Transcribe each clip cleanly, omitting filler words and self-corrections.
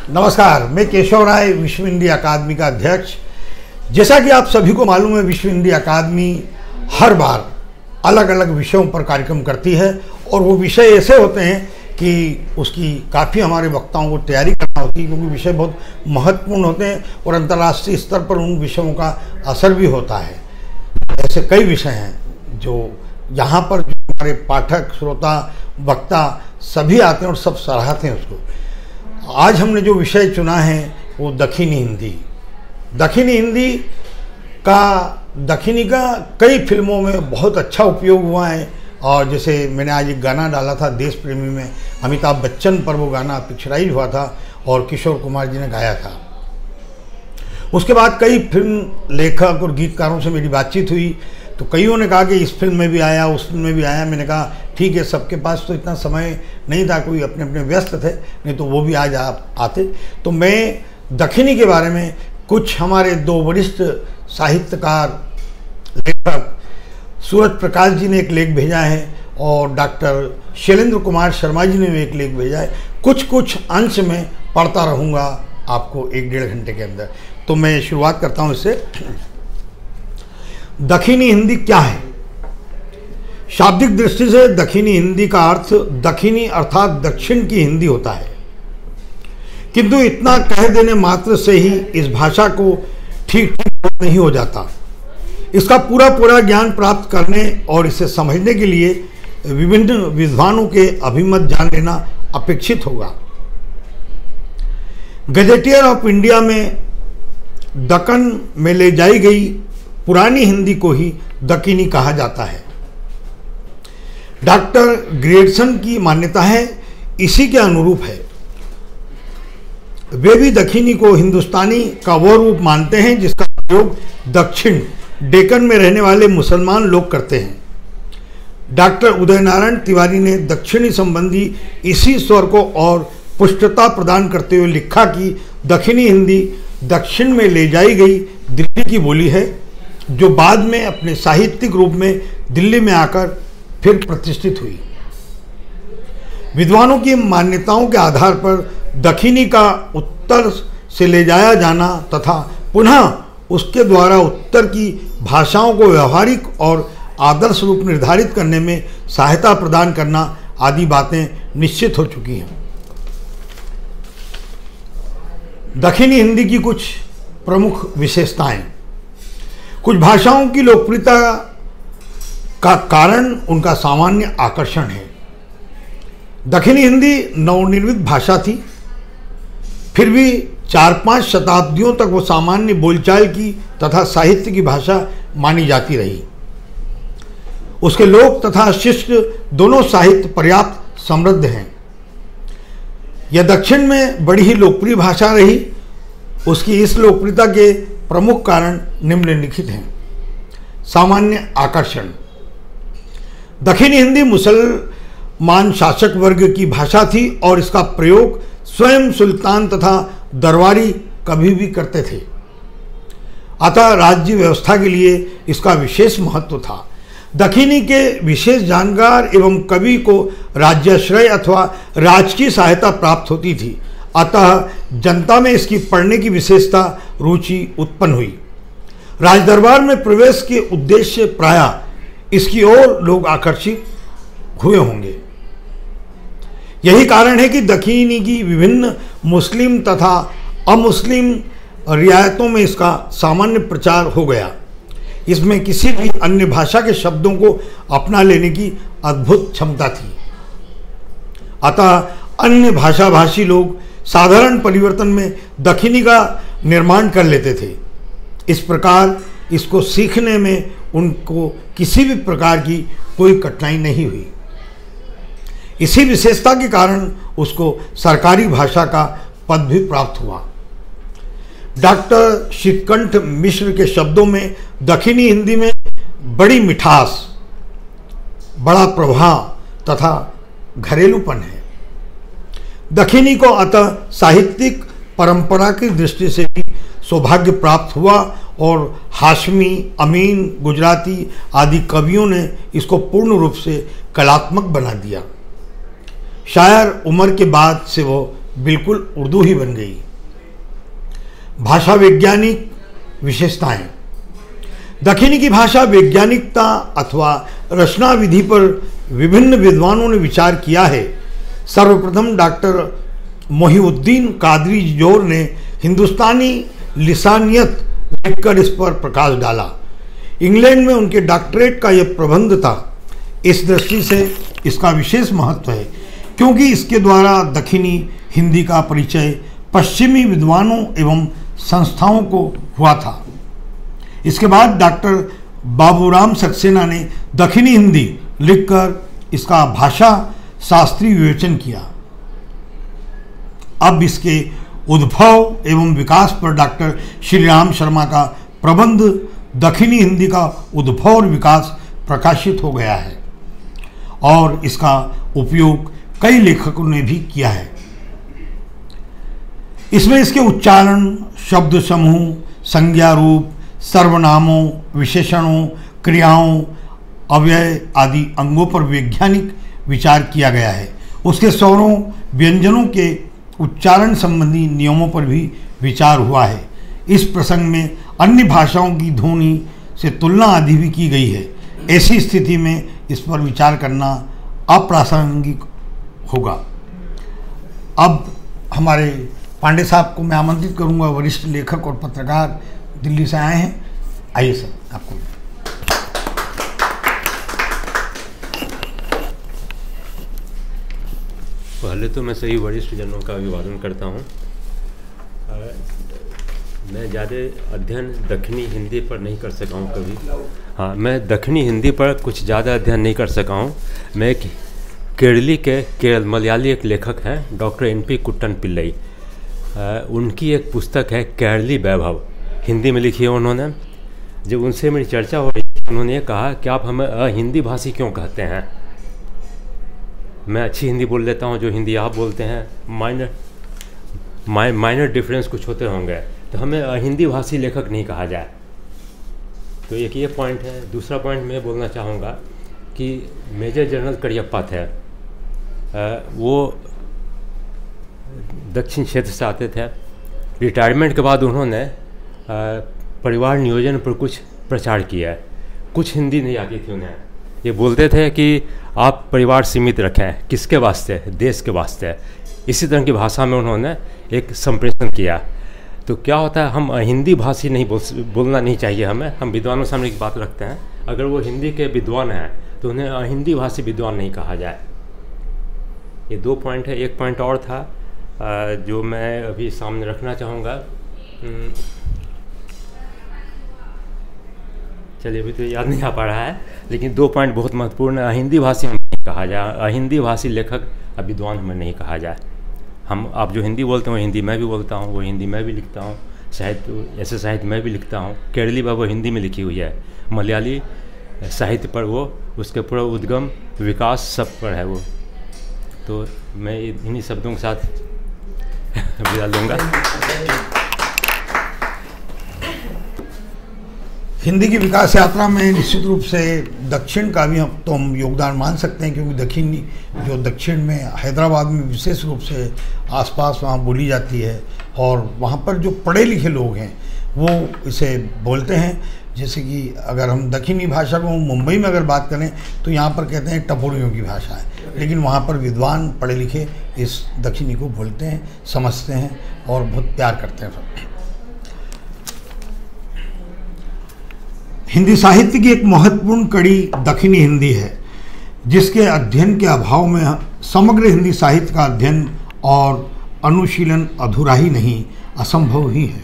नमस्कार, मैं केशव राय, विश्व हिंदी अकादमी का अध्यक्ष। जैसा कि आप सभी को मालूम है, विश्व हिंदी अकादमी हर बार अलग अलग विषयों पर कार्यक्रम करती है और वो विषय ऐसे होते हैं कि उसकी काफ़ी हमारे वक्ताओं को तैयारी करना होती है, क्योंकि विषय बहुत महत्वपूर्ण होते हैं और अंतर्राष्ट्रीय स्तर पर उन विषयों का असर भी होता है। ऐसे कई विषय हैं जो यहाँ पर जो हमारे पाठक, श्रोता, वक्ता सभी आते हैं और सब सराहते हैं उसको। आज हमने जो विषय चुना है वो दक्षिणी हिंदी। दक्षिणी का कई फिल्मों में बहुत अच्छा उपयोग हुआ है। और जैसे मैंने आज एक गाना डाला था देश प्रेमी में, अमिताभ बच्चन पर वो गाना पिक्चराइज हुआ था और किशोर कुमार जी ने गाया था। उसके बाद कई फिल्म लेखक और गीतकारों से मेरी बातचीत हुई, तो कईयों ने कहा कि इस फिल्म में भी आया, उस फिल्म में भी आया। मैंने कहा ठीक है, सबके पास तो इतना समय नहीं था, कोई अपने अपने व्यस्त थे, नहीं तो वो भी आज आते। तो मैं दक्षिणी के बारे में कुछ हमारे दो वरिष्ठ साहित्यकार लेखक सूरज प्रकाश जी ने एक लेख भेजा है और डॉक्टर शैलेंद्र कुमार शर्मा जी ने भी एक लेख भेजा है। कुछ अंश में पढ़ता रहूँगा आपको 1-1.5 घंटे के अंदर। तो मैं शुरुआत करता हूँ इससे। दक्षिणी हिंदी क्या है? शाब्दिक दृष्टि से दक्षिणी हिंदी का अर्थ दक्षिणी अर्थात दक्षिण की हिंदी होता है, किंतु इतना कह देने मात्र से ही इस भाषा को ठीक नहीं हो जाता। इसका पूरा ज्ञान प्राप्त करने और इसे समझने के लिए विभिन्न विद्वानों के अभिमत जान लेना अपेक्षित होगा। गजेटियर ऑफ इंडिया में दक्कन में ले जाई गई पुरानी हिंदी को ही दक्षिणी कहा जाता है। डॉक्टर ग्रेडसन की मान्यता है इसी के अनुरूप है। वे भी दक्षिणी को हिंदुस्तानी का वो रूप मानते हैं जिसका प्रयोग दक्षिण डेक्कन में रहने वाले मुसलमान लोग करते हैं। डॉक्टर उदय नारायण तिवारी ने दक्षिणी संबंधी इसी स्वर को और पुष्टता प्रदान करते हुए लिखा कि दक्षिणी हिंदी दक्षिण में ले जाई गई दिल्ली की बोली है, जो बाद में अपने साहित्यिक रूप में दिल्ली में आकर फिर प्रतिष्ठित हुई। विद्वानों की मान्यताओं के आधार पर दक्षिणी का उत्तर से ले जाया जाना तथा पुनः उसके द्वारा उत्तर की भाषाओं को व्यवहारिक और आदर्श रूप निर्धारित करने में सहायता प्रदान करना आदि बातें निश्चित हो चुकी हैं। दक्षिणी हिंदी की कुछ प्रमुख विशेषताएं। कुछ भाषाओं की लोकप्रियता का कारण उनका सामान्य आकर्षण है। दक्षिणी हिंदी नवनिर्मित भाषा थी, फिर भी 4-5 शताब्दियों तक वो सामान्य बोलचाल की तथा साहित्य की भाषा मानी जाती रही। उसके लोक तथा शिष्ट दोनों साहित्य पर्याप्त समृद्ध हैं। यह दक्षिण में बड़ी ही लोकप्रिय भाषा रही। उसकी इस लोकप्रियता के प्रमुख कारण निम्नलिखित हैं। सामान्य आकर्षण। दक्षिणी हिंदी मुसलमान शासक वर्ग की भाषा थी और इसका प्रयोग स्वयं सुल्तान तथा दरबारी कभी भी करते थे। अतः राज्य व्यवस्था के लिए इसका विशेष महत्व था। दक्षिणी के विशेष जानकार एवं कवि को राज्याश्रय अथवा राजकीय सहायता प्राप्त होती थी। अतः जनता में इसकी पढ़ने की विशेषता रुचि उत्पन्न हुई। राजदरबार में प्रवेश के उद्देश्य प्रायः इसकी ओर लोग आकर्षित हुए होंगे। यही कारण है कि दक्षिणी की विभिन्न मुस्लिम तथा अमुस्लिम रियायतों में इसका सामान्य प्रचार हो गया। इसमें किसी भी अन्य भाषा के शब्दों को अपना लेने की अद्भुत क्षमता थी। अतः अन्य भाषाभाषी लोग साधारण परिवर्तन में दक्षिणी का निर्माण कर लेते थे। इस प्रकार इसको सीखने में उनको किसी भी प्रकार की कोई कठिनाई नहीं हुई। इसी विशेषता के कारण उसको सरकारी भाषा का पद भी प्राप्त हुआ। डॉक्टर शीतकंठ मिश्र के शब्दों में दक्षिणी हिंदी में बड़ी मिठास, बड़ा प्रभाव तथा घरेलूपन है। दक्षिणी को अतः साहित्यिक परंपरा की दृष्टि से भी सौभाग्य प्राप्त हुआ और हाशमी, अमीन, गुजराती आदि कवियों ने इसको पूर्ण रूप से कलात्मक बना दिया। शायर उमर के बाद से वो बिल्कुल उर्दू ही बन गई। भाषा वैज्ञानिक विशेषताएं। दक्षिणी की भाषा वैज्ञानिकता अथवा रचना विधि पर विभिन्न विद्वानों ने विचार किया है। सर्वप्रथम डॉक्टर मोहिउद्दीन कादरी जोर ने हिंदुस्तानी लिसानियत लिखकर इस पर प्रकाश डाला। इंग्लैंड में उनके डॉक्टरेट का यह प्रबंध था। इस दृष्टि से इसका विशेष महत्व है क्योंकि इसके द्वारा दक्षिणी हिंदी का परिचय पश्चिमी विद्वानों एवं संस्थाओं को हुआ था। इसके बाद डॉक्टर बाबूराम सक्सेना ने दक्षिणी हिंदी लिखकर इसका भाषा शास्त्रीय विवेचन किया। अब इसके उद्भव एवं विकास पर डॉक्टर श्री राम शर्मा का प्रबंध दक्षिणी हिंदी का उद्भव और विकास प्रकाशित हो गया है और इसका उपयोग कई लेखकों ने भी किया है। इसमें इसके उच्चारण, शब्द समूह, संज्ञा रूप, सर्वनामों, विशेषणों, क्रियाओं, अव्यय आदि अंगों पर वैज्ञानिक विचार किया गया है। उसके स्वरों, व्यंजनों के उच्चारण संबंधी नियमों पर भी विचार हुआ है। इस प्रसंग में अन्य भाषाओं की ध्वनि से तुलना आदि भी की गई है। ऐसी स्थिति में इस पर विचार करना अप्रासंगिक होगा। अब हमारे पांडे साहब को मैं आमंत्रित करूंगा, वरिष्ठ लेखक और पत्रकार दिल्ली से आए हैं। आइए सर, आपको। पहले तो मैं सही वरिष्ठ जनों का अभिवादन करता हूँ। मैं ज़्यादा अध्ययन दक्षिणी हिंदी पर नहीं कर सका हूँ कभी। हाँ, मैं दक्षिणी हिंदी पर कुछ ज़्यादा अध्ययन नहीं कर सका हूँ। मैं एक केरल मलयाली एक लेखक हैं, डॉक्टर NP कुट्टन पिल्लई। उनकी एक पुस्तक है केरली वैभव, हिंदी में लिखी है उन्होंने। जब उनसे मेरी चर्चा हो रही थी, उन्होंने ये कहा कि आप हमें हिंदी भाषी क्यों कहते हैं। मैं अच्छी हिंदी बोल लेता हूँ जो हिंदी आप बोलते हैं, माइनर डिफरेंस कुछ होते होंगे, तो हमें हिंदी भाषी लेखक नहीं कहा जाए। तो एक ये पॉइंट है। दूसरा पॉइंट मैं बोलना चाहूँगा कि मेजर जनरल करियप्पा थे, वो दक्षिण क्षेत्र से आते थे। रिटायरमेंट के बाद उन्होंने परिवार नियोजन पर कुछ प्रचार किया है। कुछ हिंदी नहीं आती थी उन्हें। ये बोलते थे कि आप परिवार सीमित रखें, किसके वास्ते, देश के वास्ते। इसी तरह की भाषा में उन्होंने एक संप्रेषण किया। तो क्या होता है, हम हिंदी भाषी नहीं बोलना नहीं चाहिए हमें। हम विद्वानों सामने एक बात रखते हैं, अगर वो हिंदी के विद्वान हैं तो उन्हें हिंदी भाषी विद्वान नहीं कहा जाए। ये 2 पॉइंट है। एक पॉइंट और था जो मैं अभी सामने रखना चाहूँगा। चलिए, अभी तो याद नहीं आ पा रहा है, लेकिन 2 पॉइंट बहुत महत्वपूर्ण है। हिंदी भाषी हमें नहीं कहा जाए, हिंदी भाषी लेखक विद्वान हमें नहीं कहा जाए। आप जो हिंदी बोलते हो हिंदी मैं भी बोलता हूँ, वो हिंदी मैं भी लिखता हूँ। साहित्य, ऐसे साहित्य मैं भी लिखता हूँ। केरली वो हिंदी में लिखी हुई है। मलयाली साहित्य पर वो, उसके पूरा उद्गम विकास सब पर है वो। तो मैं इन्हीं शब्दों के साथ विदा लूँगा। हिंदी की विकास यात्रा में निश्चित रूप से दक्षिण का भी हम योगदान मान सकते हैं, क्योंकि दक्षिण में हैदराबाद में विशेष रूप से आसपास वहाँ बोली जाती है और वहाँ पर जो पढ़े लिखे लोग हैं वो इसे बोलते हैं। जैसे कि अगर हम दक्षिणी भाषा को मुंबई में अगर बात करें तो यहाँ पर कहते हैं टपोरियों की भाषा है, लेकिन वहाँ पर विद्वान पढ़े लिखे इस दक्षिणी को बोलते हैं, समझते हैं और बहुत प्यार करते हैं। हिंदी साहित्य की एक महत्वपूर्ण कड़ी दक्षिणी हिंदी है, जिसके अध्ययन के अभाव में समग्र हिंदी साहित्य का अध्ययन और अनुशीलन अधूरा ही नहीं, असंभव ही है।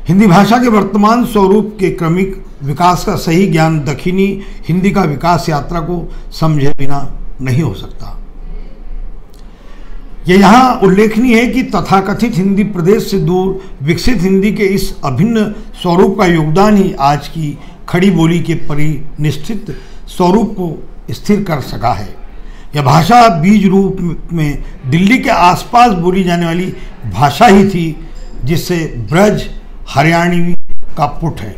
हिंदी भाषा के वर्तमान स्वरूप के क्रमिक विकास का सही ज्ञान दक्षिणी हिंदी का विकास यात्रा को समझे बिना नहीं हो सकता। यह यहाँ उल्लेखनीय है कि तथाकथित हिंदी प्रदेश से दूर विकसित हिंदी के इस अभिन्न स्वरूप का योगदान ही आज की खड़ी बोली के परिनिष्ठित स्वरूप को स्थिर कर सका है। यह भाषा बीज रूप में दिल्ली के आसपास बोली जाने वाली भाषा ही थी, जिससे ब्रज हरियाणवी का पुट है।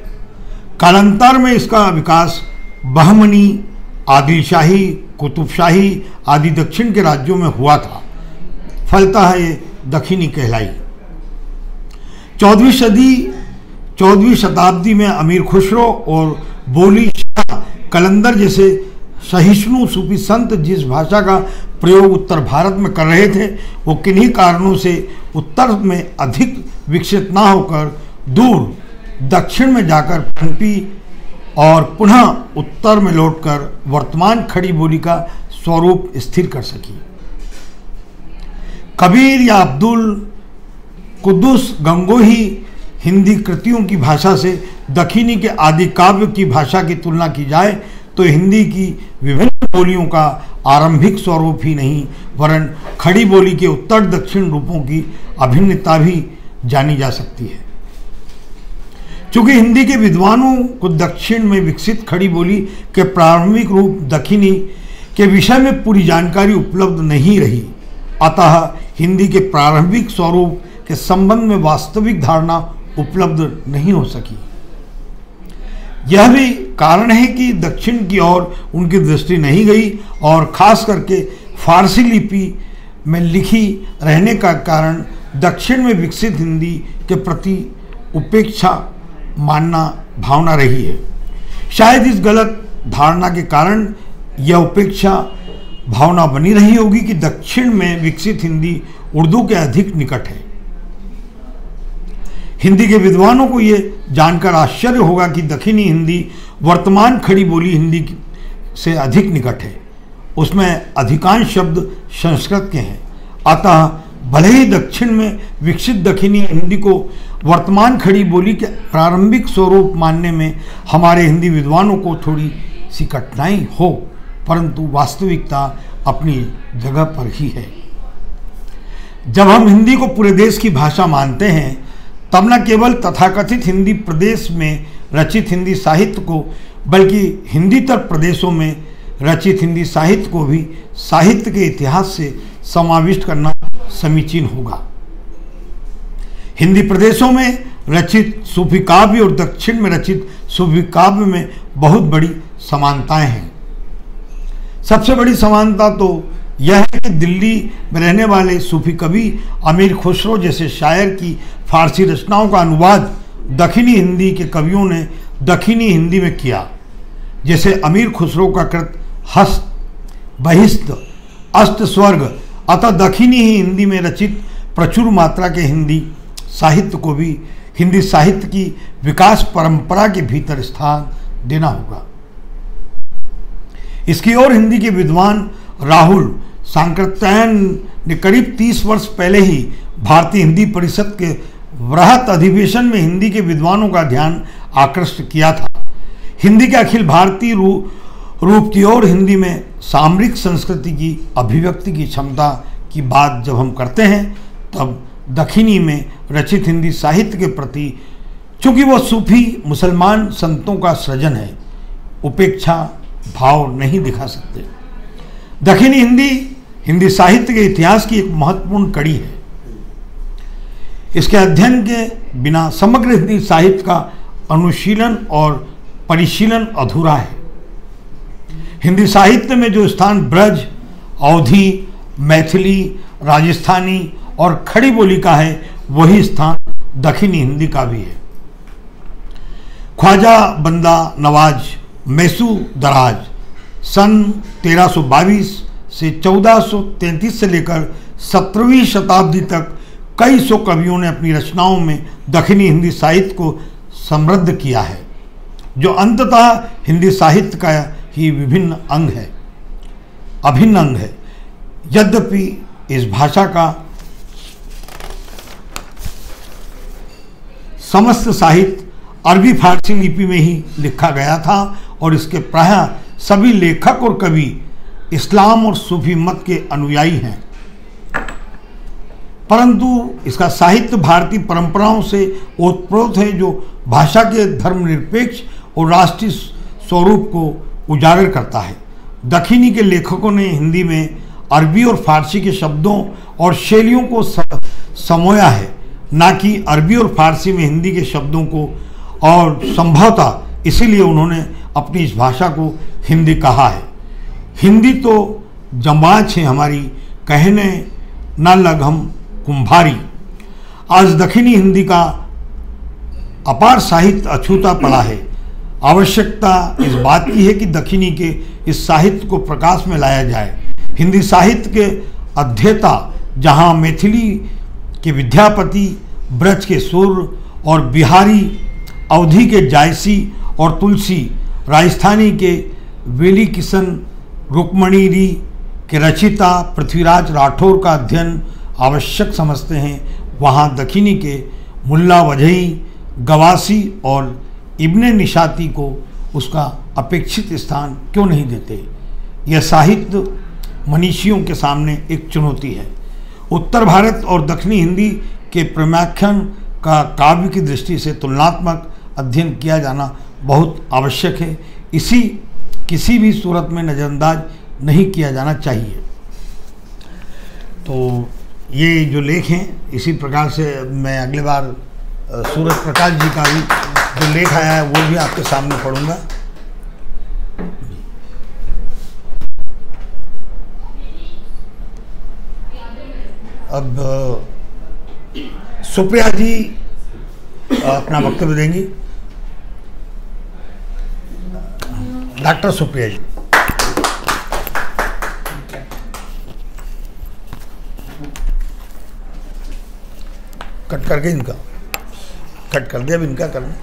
कालांतर में इसका विकास बहमनी, आदिलशाही, कुतुबशाही आदि दक्षिण के राज्यों में हुआ था। फलतः ये दखिनी कहलाई। 14वीं शताब्दी में अमीर खुसरो और बोली शाह कलंदर जैसे सहिष्णु सूफी संत जिस भाषा का प्रयोग उत्तर भारत में कर रहे थे, वो किन्हीं कारणों से उत्तर में अधिक विकसित ना होकर दूर दक्षिण में जाकर पनपी और पुनः उत्तर में लौटकर वर्तमान खड़ी बोली का स्वरूप स्थिर कर सकी। कबीर या अब्दुल कुद्दूस गंगोही हिंदी कृतियों की भाषा से दखिनी के आदि काव्य की भाषा की तुलना की जाए तो हिंदी की विभिन्न बोलियों का आरंभिक स्वरूप ही नहीं वरन खड़ी बोली के उत्तर दक्षिण रूपों की अभिन्नता भी जानी जा सकती है। चूंकि हिंदी के विद्वानों को दक्षिण में विकसित खड़ी बोली के प्रारंभिक रूप दखिनी के विषय में पूरी जानकारी उपलब्ध नहीं रही, अतः हिंदी के प्रारंभिक स्वरूप के संबंध में वास्तविक धारणा उपलब्ध नहीं हो सकी। यह भी कारण है कि दक्षिण की ओर उनकी दृष्टि नहीं गई और खास करके फारसी लिपि में लिखी रहने का कारण दक्षिण में विकसित हिंदी के प्रति उपेक्षा मानना भावना रही है। शायद इस गलत धारणा के कारण यह उपेक्षा भावना बनी रही होगी कि दक्षिण में विकसित हिंदी उर्दू के अधिक निकट है। हिंदी के विद्वानों को यह जानकर आश्चर्य होगा कि दक्षिणी हिंदी वर्तमान खड़ी बोली हिंदी से अधिक निकट है। उसमें अधिकांश शब्द संस्कृत के हैं। अतः भले ही दक्षिण में विकसित दक्षिणी हिंदी को वर्तमान खड़ी बोली के प्रारंभिक स्वरूप मानने में हमारे हिंदी विद्वानों को थोड़ी सी कठिनाई हो, परंतु वास्तविकता अपनी जगह पर ही है। जब हम हिंदी को पूरे देश की भाषा मानते हैं तब न केवल तथाकथित हिंदी प्रदेश में रचित हिंदी साहित्य को बल्कि हिंदीतर प्रदेशों में रचित हिंदी साहित्य को भी साहित्य के इतिहास से समाविष्ट करना समीचीन होगा। हिंदी प्रदेशों में रचित सूफी काव्य और दक्षिण में रचित सूफी काव्य में बहुत बड़ी समानताएं हैं। सबसे बड़ी समानता तो यह है कि दिल्ली में रहने वाले सूफी कवि अमीर खुसरो जैसे शायर की फारसी रचनाओं का अनुवाद दक्षिणी हिंदी के कवियों ने दक्षिणी हिंदी में किया। जैसे अमीर खुसरो का कृत हस्त, बहिस्त, अष्ट स्वर्ग अतः दक्षिणी ही हिंदी में रचित प्रचुर मात्रा के हिंदी साहित्य को भी हिंदी साहित्य की विकास परंपरा के भीतर स्थान देना होगा। इसकी ओर हिंदी के विद्वान राहुल सांकृत्यायन ने करीब 30 वर्ष पहले ही भारतीय हिंदी परिषद के वृहत अधिवेशन में हिंदी के विद्वानों का ध्यान आकृष्ट किया था। हिंदी के अखिल भारतीय रूप की ओर हिंदी में सामरिक संस्कृति की अभिव्यक्ति की क्षमता की बात जब हम करते हैं तब दक्षिणी में रचित हिंदी साहित्य के प्रति चूंकि वह सूफी मुसलमान संतों का सृजन है, उपेक्षा भाव नहीं दिखा सकते। दक्षिणी हिंदी हिंदी साहित्य के इतिहास की एक महत्वपूर्ण कड़ी है। इसके अध्ययन के बिना समग्र हिंदी साहित्य का अनुशीलन और परिशीलन अधूरा है। हिंदी साहित्य में जो स्थान ब्रज, अवधी, मैथिली, राजस्थानी और खड़ी बोली का है वही स्थान दक्षिणी हिंदी का भी है। ख्वाजा बंदा नवाज मैसू दराज सन 1322 से 1433 से लेकर 17वीं शताब्दी तक कई सौ कवियों ने अपनी रचनाओं में दक्षिणी हिंदी साहित्य को समृद्ध किया है, जो अंततः हिंदी साहित्य का ही अभिन्न अंग है। यद्यपि इस भाषा का समस्त साहित्य अरबी फारसी लिपि में ही लिखा गया था और इसके प्रायः सभी लेखक और कवि इस्लाम और सूफी मत के अनुयायी हैं, परंतु इसका साहित्य भारतीय परंपराओं से ओतप्रोत है जो भाषा के धर्मनिरपेक्ष और राष्ट्रीय स्वरूप को उजागर करता है। दक्षिणी के लेखकों ने हिंदी में अरबी और फारसी के शब्दों और शैलियों को समोया है, ना कि अरबी और फारसी में हिंदी के शब्दों को, और संभवतः इसीलिए उन्होंने अपनी इस भाषा को हिंदी कहा है। हिंदी तो जमाच है हमारी कहने न लघम कुंभारी। आज दक्षिणी हिंदी का अपार साहित्य अछूता पड़ा है। आवश्यकता इस बात की है कि दक्षिणी के इस साहित्य को प्रकाश में लाया जाए। हिंदी साहित्य के अध्येता जहाँ मैथिली के विद्यापति, ब्रज के सुर और बिहारी, अवधी के जायसी और तुलसी, राजस्थानी के वेली किशन, रुक्मणी री के रचिता पृथ्वीराज राठौर का अध्ययन आवश्यक समझते हैं, वहाँ दक्षिणी के मुल्ला वजही, गवासी और इब्ने निशाती को उसका अपेक्षित स्थान क्यों नहीं देते। यह साहित्य मनीषियों के सामने एक चुनौती है। उत्तर भारत और दक्षिणी हिंदी के प्रेमाख्यान का काव्य की दृष्टि से तुलनात्मक अध्ययन किया जाना बहुत आवश्यक है। इसी किसी भी सूरत में नज़रअंदाज नहीं किया जाना चाहिए। तो ये जो लेख हैं, इसी प्रकार से मैं अगली बार सूरज प्रकाश जी का भी जो लेख आया है वो भी आपके सामने पढ़ूंगा। अब सुप्रिया जी अपना वक्तव्य देंगी। डॉक्टर सुप्रिया जी। कट करके इनका कट कर दिया, अब इनका करना।